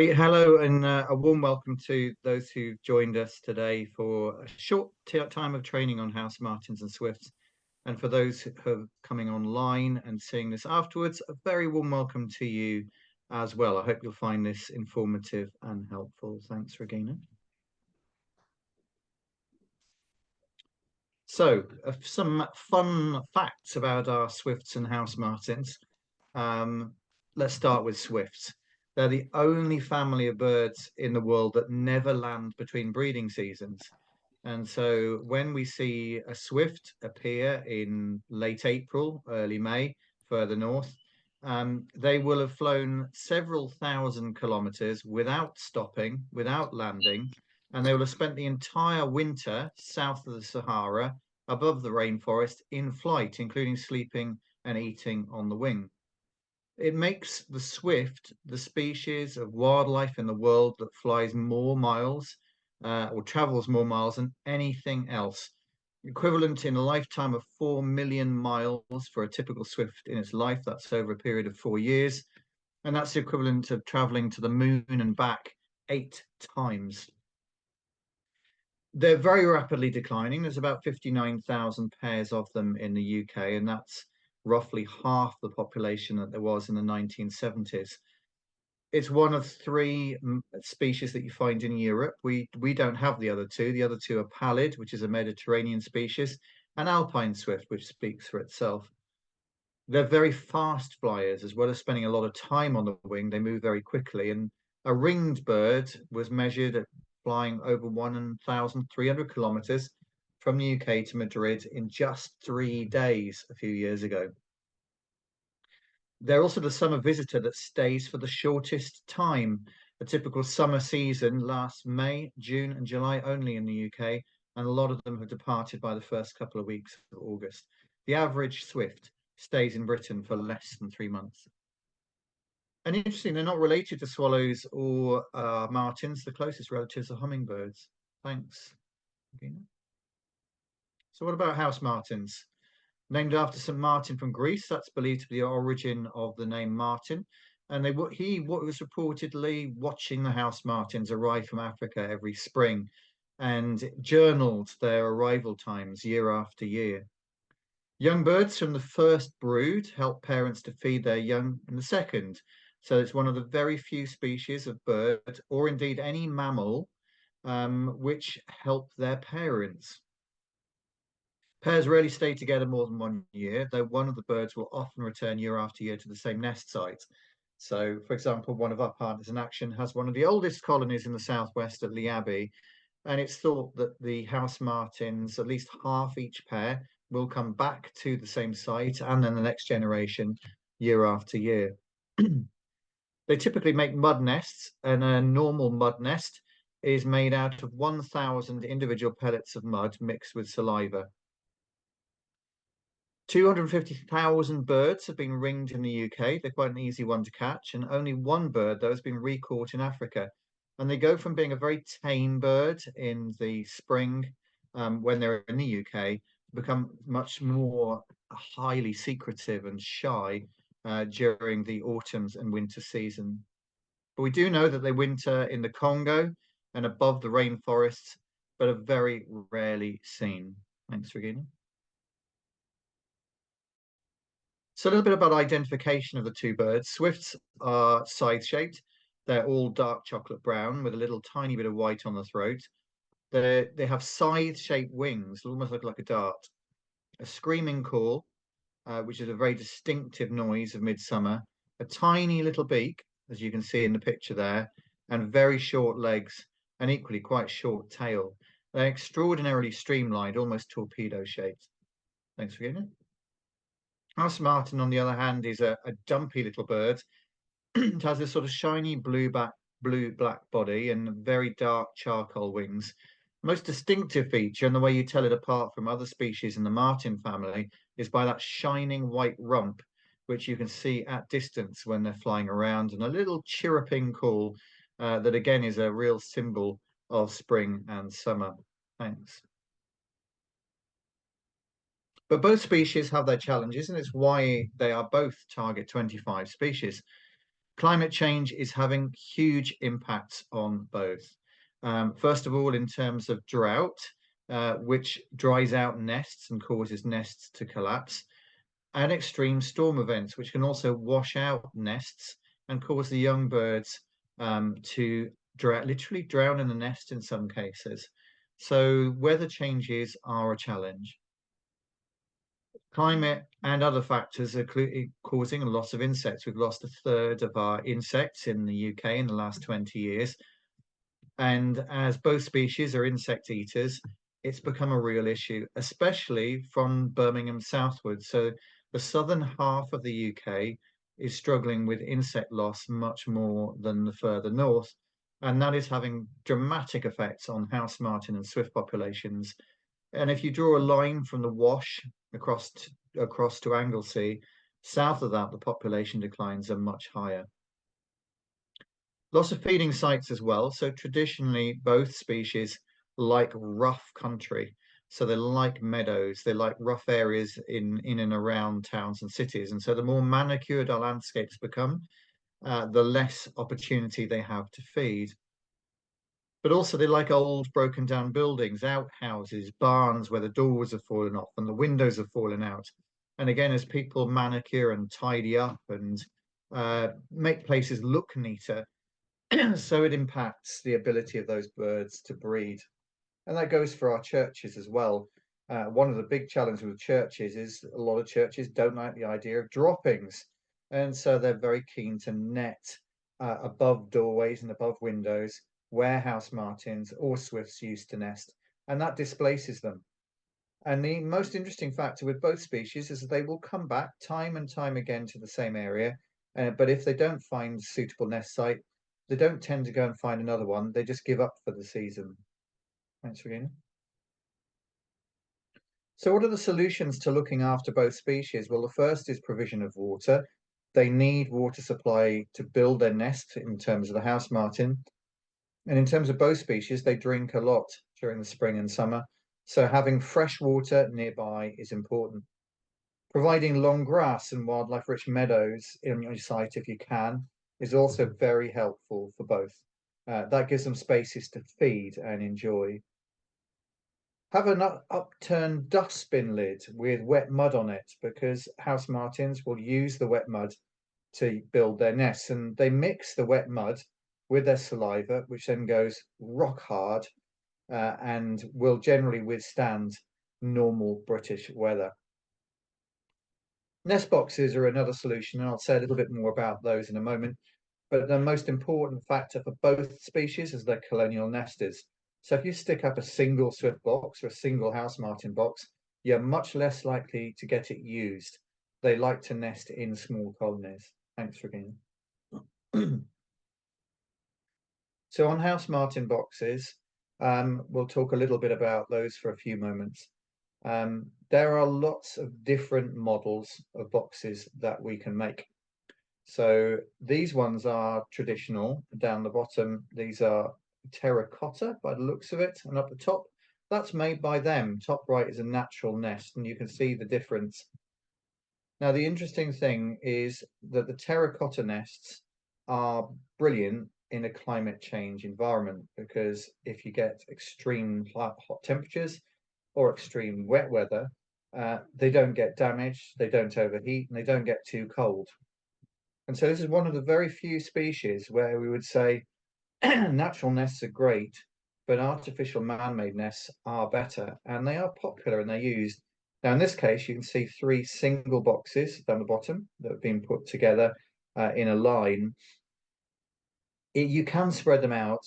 Hello and a warm welcome to those who've joined us today for a short time of training on house martins and swifts. And for those who are coming online and seeing this afterwards, a very warm welcome to you as well. I hope you'll find this informative and helpful. Thanks, Regina. So, some fun facts about our swifts and house martins. Um, let's start with swifts. They're the only family of birds in the world that never land between breeding seasons. And so when we see a swift appear in late April, early May, further north, they will have flown several thousand kilometers without stopping, without landing, and they will have spent the entire winter south of the Sahara, above the rainforest, in flight, including sleeping and eating on the wing. It makes the swift the species of wildlife in the world that flies more miles or travels more miles than anything else, equivalent in a lifetime of 4 million miles for a typical swift in its life. That's over a period of 4 years. And that's the equivalent of traveling to the moon and back 8 times. They're very rapidly declining. There's about 59,000 pairs of them in the UK, and that's roughly half the population that there was in the 1970s. It's one of three species that you find in Europe. We don't have the other two. The other two are pallid, which is a Mediterranean species, and alpine swift, which speaks for itself. They're very fast flyers, as well as spending a lot of time on the wing. They move very quickly, and a ringed bird was measured at flying over 1,300 kilometers from the UK to Madrid in just 3 days a few years ago. They're also the summer visitor that stays for the shortest time. A typical summer season lasts May, June, and July only in the UK, and a lot of them have departed by the first couple of weeks of August. The average swift stays in Britain for less than 3 months. And interesting, they're not related to swallows or martins. The closest relatives are hummingbirds. Thanks, Regina. So what about house martins? Named after St. Martin from Greece, that's believed to be the origin of the name Martin. And he was reportedly watching the house martins arrive from Africa every spring and journaled their arrival times year after year. Young birds from the first brood help parents to feed their young in the second. So it's one of the very few species of bird, or indeed any mammal, which help their parents. Pairs rarely stay together more than 1 year, though one of the birds will often return year after year to the same nest site. So, for example, one of our partners in action has one of the oldest colonies in the southwest at Lee Abbey, and it's thought that the house martins, at least half each pair, will come back to the same site and then the next generation year after year. They typically make mud nests, and a normal mud nest is made out of 1,000 individual pellets of mud mixed with saliva. 250,000 birds have been ringed in the UK. They're quite an easy one to catch, and only one bird, though, has been recaught in Africa. And they go from being a very tame bird in the spring, when they're in the UK, to become much more highly secretive and shy during the autumns and winter season. But we do know that they winter in the Congo and above the rainforests, but are very rarely seen. Thanks, Regina. So a little bit about identification of the two birds. Swifts are scythe-shaped. They're all dark chocolate brown with a little tiny bit of white on the throat. They have scythe-shaped wings, almost look like a dart. A screaming call, which is a very distinctive noise of midsummer. A tiny little beak, as you can see in the picture there, and very short legs, and equally quite short tail. They're extraordinarily streamlined, almost torpedo-shaped. Thanks for getting it. House martin, on the other hand, is a dumpy little bird. It has this sort of shiny blue-black body and very dark charcoal wings. Most distinctive feature, and the way you tell it apart from other species in the martin family, is by that shining white rump, which you can see at distance when they're flying around, and a little chirruping call that again is a real symbol of spring and summer. Thanks. But both species have their challenges, and it's why they are both target 25 species. Climate change is having huge impacts on both. First of all, in terms of drought, which dries out nests and causes nests to collapse, and extreme storm events, which can also wash out nests and cause the young birds to literally drown in the nest in some cases. So weather changes are a challenge. Climate and other factors are causing a loss of insects. We've lost a third of our insects in the UK in the last 20 years. And as both species are insect eaters, it's become a real issue, especially from Birmingham southwards. So the southern half of the UK is struggling with insect loss much more than the further north. And that is having dramatic effects on house martin and swift populations. And if you draw a line from the Wash across to Anglesey, south of that, the population declines are much higher. Lots of feeding sites as well. So traditionally, both species like rough country. So they like meadows, they like rough areas in and around towns and cities. And so the more manicured our landscapes become, the less opportunity they have to feed. But also they like old broken down buildings, outhouses, barns where the doors have fallen off and the windows have fallen out. And again, as people manicure and tidy up and make places look neater, so it impacts the ability of those birds to breed. And that goes for our churches as well. One of the big challenges with churches is a lot of churches don't like the idea of droppings. And so they're very keen to net above doorways and above windows where house martins or swifts used to nest. And that displaces them. And the most interesting factor with both species is that they will come back time and time again to the same area. But if they don't find a suitable nest site, they don't tend to go and find another one. They just give up for the season. Thanks, Regina. So what are the solutions to looking after both species? Well, the first is provision of water. They need water supply to build their nest in terms of the house martin. And in terms of both species, they drink a lot during the spring and summer. So having fresh water nearby is important. Providing long grass and wildlife-rich meadows in your site, if you can, is also very helpful for both. That gives them spaces to feed and enjoy. Have an upturned dustbin lid with wet mud on it, because house martins will use the wet mud to build their nests, and they mix the wet mud with their saliva, which then goes rock hard and will generally withstand normal British weather. Nest boxes are another solution, and I'll say a little bit more about those in a moment. But the most important factor for both species is their colonial nesters. So if you stick up a single swift box or a single house martin box, you're much less likely to get it used. They like to nest in small colonies. Thanks, Regina. So on house martin boxes, we'll talk a little bit about those for a few moments. There are lots of different models of boxes that we can make. So these ones are traditional down the bottom. These are terracotta by the looks of it, and up the top, that's made by them. Top right is a natural nest, and you can see the difference. Now, the interesting thing is that the terracotta nests are brilliant in a climate change environment, because if you get extreme hot temperatures or extreme wet weather, they don't get damaged, they don't overheat, and they don't get too cold. And so this is one of the very few species where we would say natural nests are great, but artificial man-made nests are better, and they are popular and they're used. Now, in this case, you can see 3 single boxes down the bottom that have been put together in a line. You can spread them out,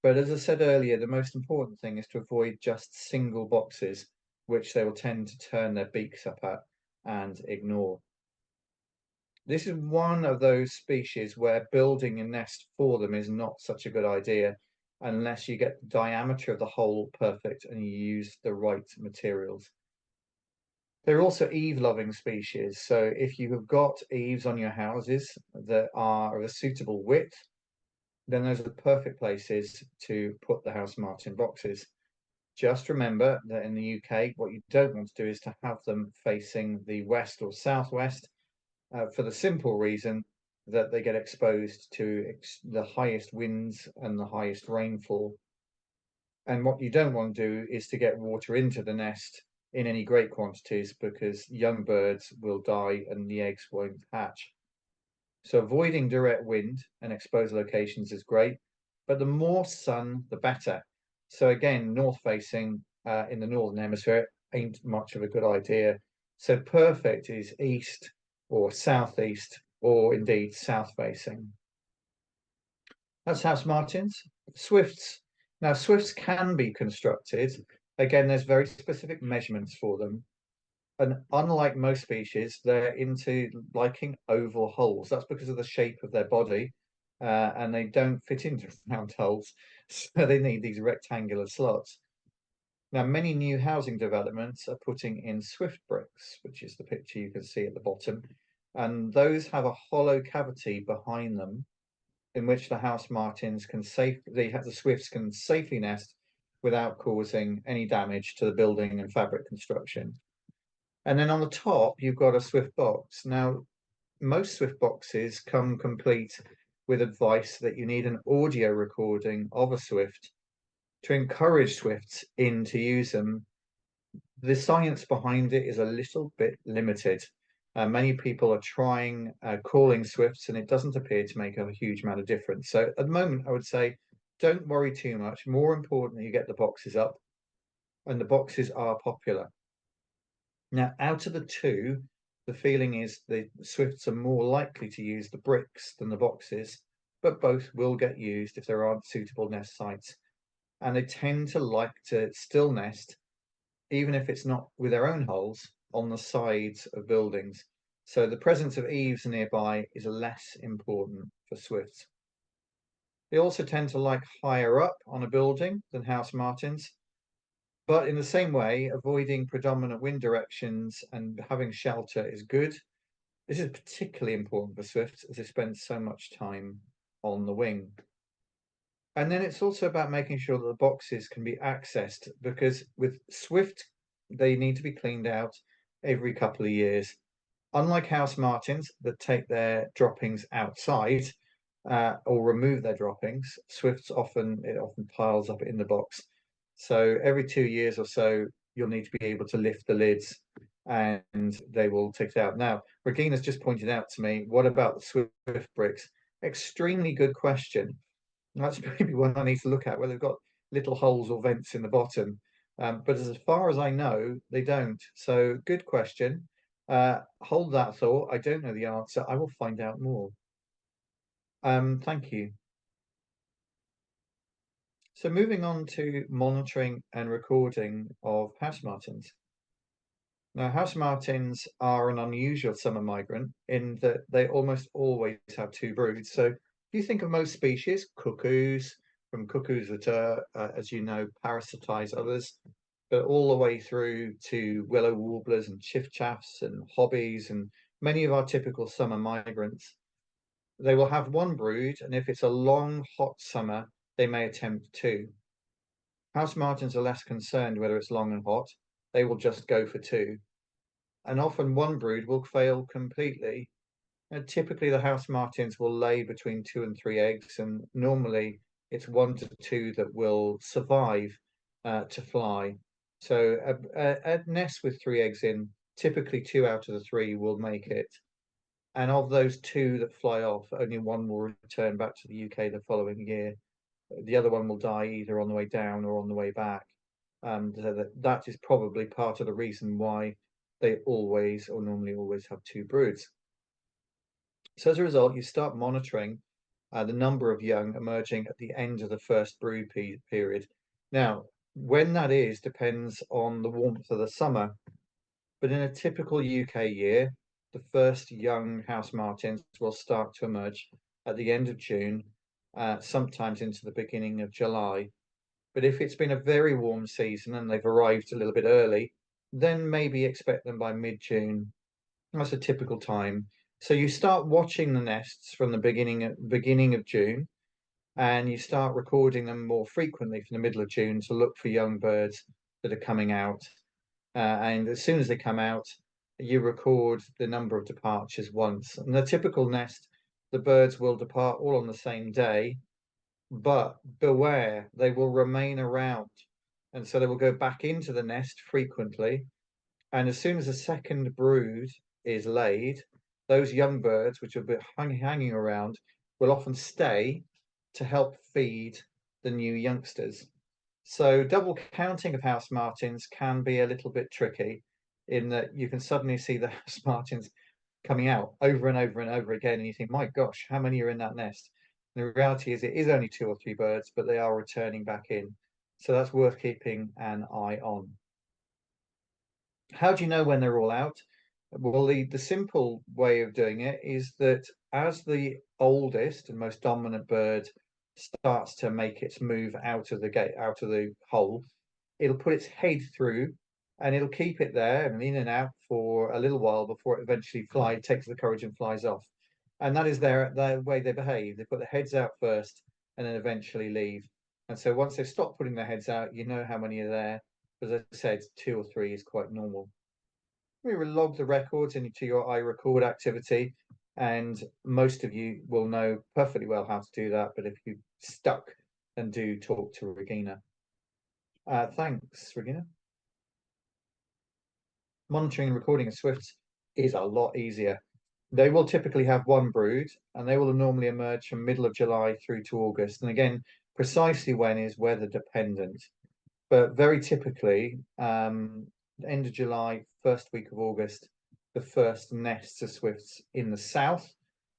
but as I said earlier, the most important thing is to avoid just single boxes, which they will tend to turn their beaks up at and ignore. This is one of those species where building a nest for them is not such a good idea unless you get the diameter of the hole perfect and you use the right materials. They're also eave-loving species, so if you have got eaves on your houses that are of a suitable width, then those are the perfect places to put the house martin boxes. Just remember that in the UK, what you don't want to do is to have them facing the west or southwest, for the simple reason that they get exposed to the highest winds and the highest rainfall. And what you don't want to do is to get water into the nest in any great quantities, because young birds will die and the eggs won't hatch. So avoiding direct wind and exposed locations is great, but the more sun, the better. So again, north facing in the northern hemisphere ain't much of a good idea. So perfect is east or southeast, or indeed south facing. That's house martins. Swifts. Now, swifts can be constructed. Again, there's very specific measurements for them. And unlike most species, they're into liking oval holes. That's because of the shape of their body, and they don't fit into round holes, so they need these rectangular slots. Now, many new housing developments are putting in swift bricks, which is the picture you can see at the bottom, and those have a hollow cavity behind them in which the house martins can the swifts can safely nest without causing any damage to the building and fabric construction. And then on the top, you've got a Swift box. Now, most Swift boxes come complete with advice that you need an audio recording of a Swift to encourage Swifts in to use them. The science behind it is a little bit limited. Many people are trying calling Swifts, and it doesn't appear to make a huge amount of difference. So at the moment, I would say don't worry too much. More important that you get the boxes up, and the boxes are popular. Now, out of the two, the feeling is the Swifts are more likely to use the bricks than the boxes, but both will get used if there aren't suitable nest sites. And they tend to like to still nest, even if it's not with their own holes, on the sides of buildings. So the presence of eaves nearby is less important for Swifts. They also tend to like higher up on a building than house martins. But in the same way, avoiding predominant wind directions and having shelter is good. This is particularly important for swifts as they spend so much time on the wing. And then it's also about making sure that the boxes can be accessed, because with swift, they need to be cleaned out every couple of years. Unlike house martins that take their droppings outside or remove their droppings, swifts often piles up in the box. So every 2 years or so, you'll need to be able to lift the lids and they will take it out. Now, Regina's just pointed out to me, what about the Swift bricks? Extremely good question. That's maybe one I need to look at, whether they've got little holes or vents in the bottom. But as far as I know, they don't. So good question. Hold that thought. I don't know the answer. I will find out more. Thank you. So moving on to monitoring and recording of house martins. Now, house martins are an unusual summer migrant in that they almost always have two broods. So if you think of most species, cuckoos, from cuckoos that are, as you know, parasitize others, but all the way through to willow warblers and chiffchaffs and hobbies and many of our typical summer migrants, they will have one brood, and if it's a long, hot summer, they may attempt two. House martins are less concerned whether it's long and hot. They will just go for two. And often one brood will fail completely. And typically the house martins will lay between 2 and 3 eggs, and normally it's 1 to 2 that will survive to fly. So a nest with 3 eggs in, typically 2 out of the 3 will make it. And of those 2 that fly off, only 1 will return back to the UK the following year. The other one will die either on the way down or on the way back. So that is probably part of the reason why they always or normally always have 2 broods. So as a result, you start monitoring the number of young emerging at the end of the first brood period. Now, when that is depends on the warmth of the summer, but in a typical UK year, the first young house martins will start to emerge at the end of June, sometimes into the beginning of July. But if it's been a very warm season and they've arrived a little bit early, then maybe expect them by mid-June. That's a typical time. So you start watching the nests from the beginning of June, and you start recording them more frequently from the middle of June to look for young birds that are coming out. And as soon as they come out, you record the number of departures once. And the typical nest, the birds will depart all on the same day, but beware, they will remain around. And so they will go back into the nest frequently. And as soon as a second brood is laid, those young birds, which have been hanging around, will often stay to help feed the new youngsters. So double counting of house martins can be a little bit tricky in that you can suddenly see the house martins coming out over and over and over again, and you think, my gosh, how many are in that nest? And the reality is it is only 2 or 3 birds, but they are returning back in. So that's worth keeping an eye on. How do you know when they're all out? Well, the simple way of doing it is that as the oldest and most dominant bird starts to make its move out of the gate, out of the hole, it'll put its head through and it'll keep it there and in and out for a little while before it eventually takes the courage and flies off. And that is their way they behave. They put their heads out first and then eventually leave. And so once they've stopped putting their heads out, you know how many are there. As I said, 2 or 3 is quite normal. We will log the records into your iRecord activity, and most of you will know perfectly well how to do that. But if you're stuck, then do talk to Regina. Thanks, Regina. Monitoring and recording of swifts is a lot easier. They will typically have 1 brood, and they will normally emerge from middle of July through to August. And again, precisely when is weather dependent, but very typically, end of July, first week of August, the first nests of swifts in the south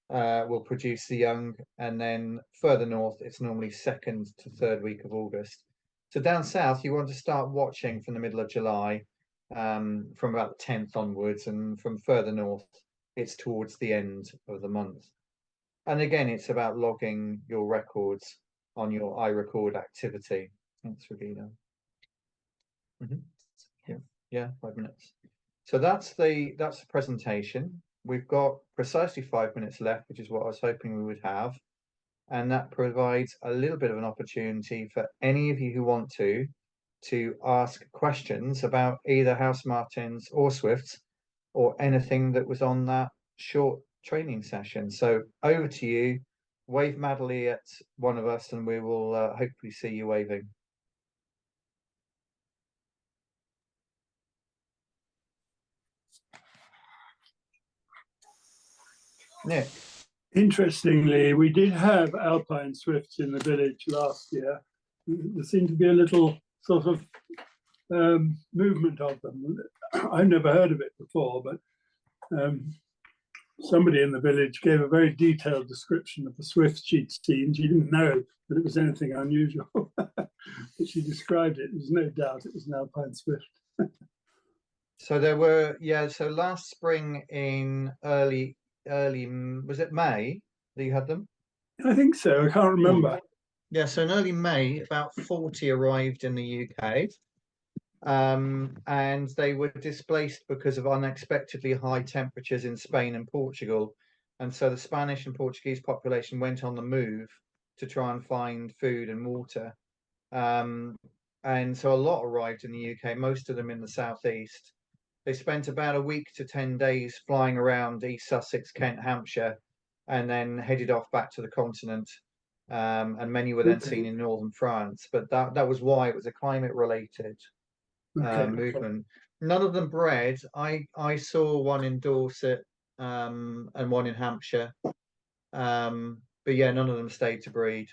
will produce the young, and then further north, it's normally 2nd to 3rd week of August. So down south, you want to start watching from the middle of July, from about the 10th onwards, and from further north, it's towards the end of the month. And again, it's about logging your records on your iRecord activity. Thanks, Regina. Yeah, 5 minutes. So that's the presentation. We've got precisely 5 minutes left, which is what I was hoping we would have. And that provides a little bit of an opportunity for any of you who want to ask questions about either house martins or swifts or anything that was on that short training session. So over to you. Wave madly at one of us and we will hopefully see you waving. Nick. Interestingly, we did have alpine swifts in the village last year. There seemed to be a little sort of movement of them. I've never heard of it before, but somebody in the village gave a very detailed description of the swifts she'd seen. She didn't know that it was anything unusual, but she described it. There's no doubt it was an alpine swift. So there were, yeah, so last spring in early, was it May that you had them? I think so. I can't remember. Yeah, so in early May, about 40 arrived in the UK. And they were displaced because of unexpectedly high temperatures in Spain and Portugal. And so the Spanish and Portuguese population went on the move to try and find food and water. And so a lot arrived in the UK, most of them in the southeast. They spent about a week to 10 days flying around East Sussex, Kent, Hampshire, and then headed off back to the continent. And many were then seen in northern France. But that was why it was a climate-related movement. None of them bred. I saw one in Dorset and one in Hampshire. But yeah, none of them stayed to breed.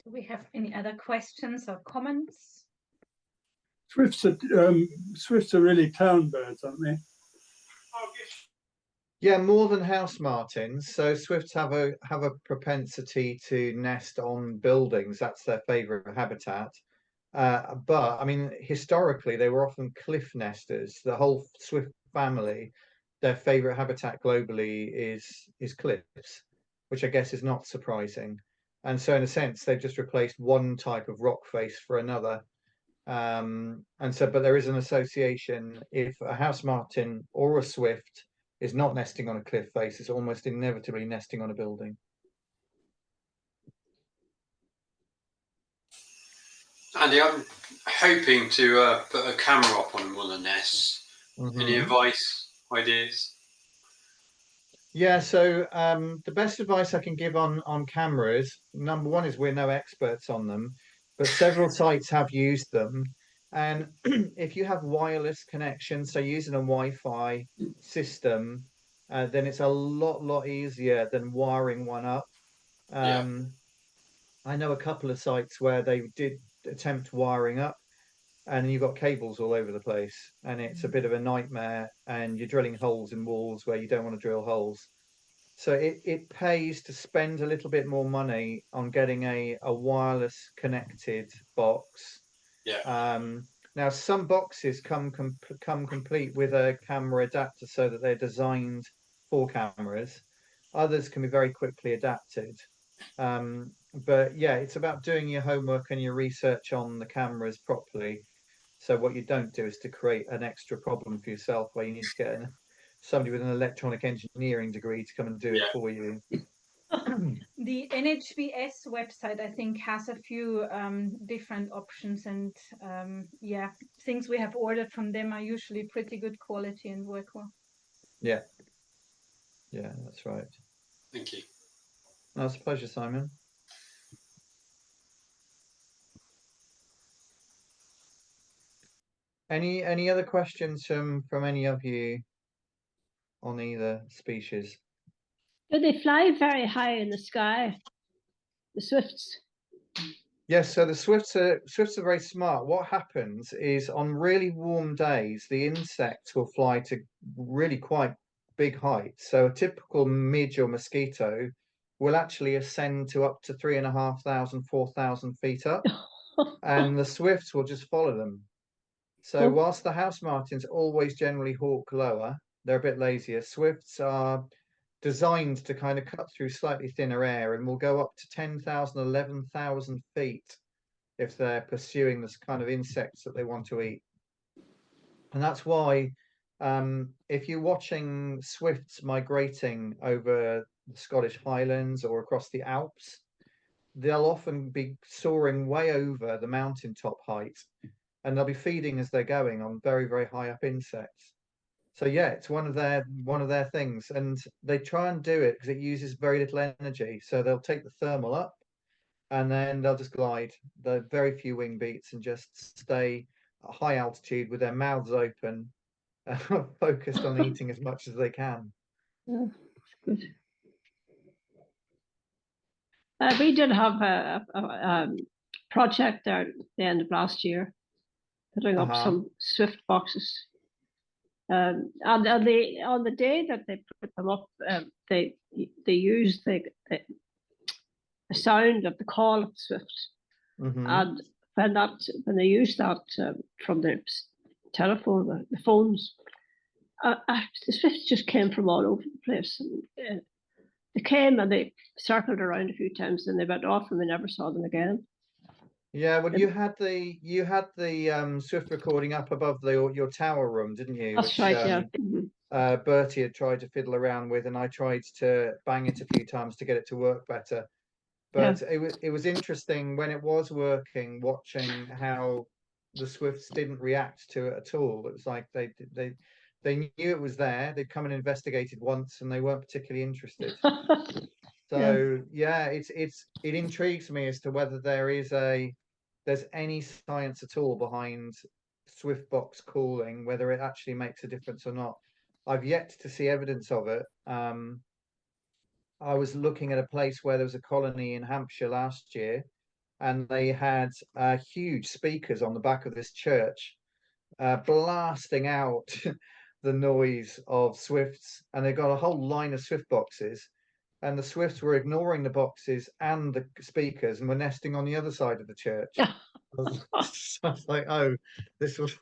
Do we have any other questions or comments? Swifts are really town birds, aren't they? Yeah, more than house martins. So swifts have a propensity to nest on buildings. That's their favorite habitat. But I mean, historically, they were often cliff nesters. The whole swift family, their favorite habitat globally is cliffs, which I guess is not surprising. And so, in a sense, they've just replaced one type of rock face for another. And so, but there is an association. If a house martin or a swift is not nesting on a cliff face, it's almost inevitably nesting on a building. Andy, I'm hoping to put a camera up on one of the nests Any Mhm. advice, ideas? Yeah, so the best advice I can give on cameras, number one is we're no experts on them, but several sites have used them. And if you have wireless connection, so using a Wi-Fi system, then it's a lot easier than wiring one up. Yeah. I know a couple of sites where they did attempt wiring up, and you've got cables all over the place, and it's a bit of a nightmare, and you're drilling holes in walls where you don't want to drill holes. So it pays to spend a little bit more money on getting a wireless connected box. Yeah. Now some boxes come complete with a camera adapter so that they're designed for cameras. Others can be very quickly adapted. But yeah, it's about doing your homework and your research on the cameras properly. So what you don't do is to create an extra problem for yourself where you need to get somebody with an electronic engineering degree to come and do it Yeah. for you. The NHBS website, I think, has a few different options, and yeah, things we have ordered from them are usually pretty good quality and work well. Yeah, yeah, that's right. Thank you. That's a pleasure, Simon. Any other questions from any of you on either species? Do they fly very high in the sky? The swifts. Yes, so the swifts are very smart. What happens is on really warm days, the insects will fly to really quite big heights. So a typical midge or mosquito will actually ascend to up to 3,500, 4,000 feet up, and the swifts will just follow them. So Oh. whilst the house martins always generally hawk lower, they're a bit lazier. Swifts are designed to kind of cut through slightly thinner air and will go up to 10,000, 11,000 feet if they're pursuing this kind of insects that they want to eat. And that's why if you're watching swifts migrating over the Scottish Highlands or across the Alps, they'll often be soaring way over the mountaintop height, and they'll be feeding as they're going on very high up insects. So yeah, it's one of their things, and they try and do it because it uses very little energy. So they'll take the thermal up, and then they'll just glide the very few wing beats and just stay at high altitude with their mouths open, focused on eating as much as they can. Yeah, good. We did have a project there at the end of last year, putting up some Swift boxes. And on the day that they put them up, they used the sound of the call of the Swift. And when they used that from the telephone, the phones, the Swifts just came from all over the place. And, they came and they circled around a few times, and they went off, and we never saw them again. Yeah, well, you had the Swift recording up above your tower room, didn't you? That's right. Yeah. Bertie had tried to fiddle around with, and I tried to bang it a few times to get it to work better. But it was interesting when it was working, watching how the Swifts didn't react to it at all. It was like they knew it was there. They'd come and investigated once, and they weren't particularly interested. So yeah, it intrigues me as to whether there's any science at all behind Swiftbox calling, whether it actually makes a difference or not. I've yet to see evidence of it. I was looking at a place where there was a colony in Hampshire last year, and they had huge speakers on the back of this church, blasting out the noise of swifts, and they got a whole line of swift boxes, and the swifts were ignoring the boxes and the speakers and were nesting on the other side of the church. So I was like, oh, this was,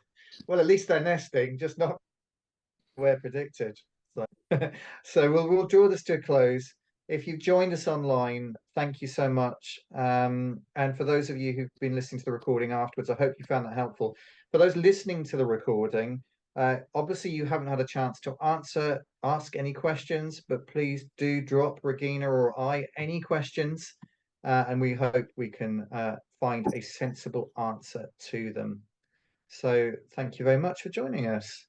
well, at least they're nesting, just not where predicted. So we'll draw this to a close. If you've joined us online, thank you so much. And for those of you who've been listening to the recording afterwards, I hope you found that helpful. For those listening to the recording, obviously you haven't had a chance to ask any questions, but please do drop Regina or I any questions, and we hope we can find a sensible answer to them. So thank you very much for joining us.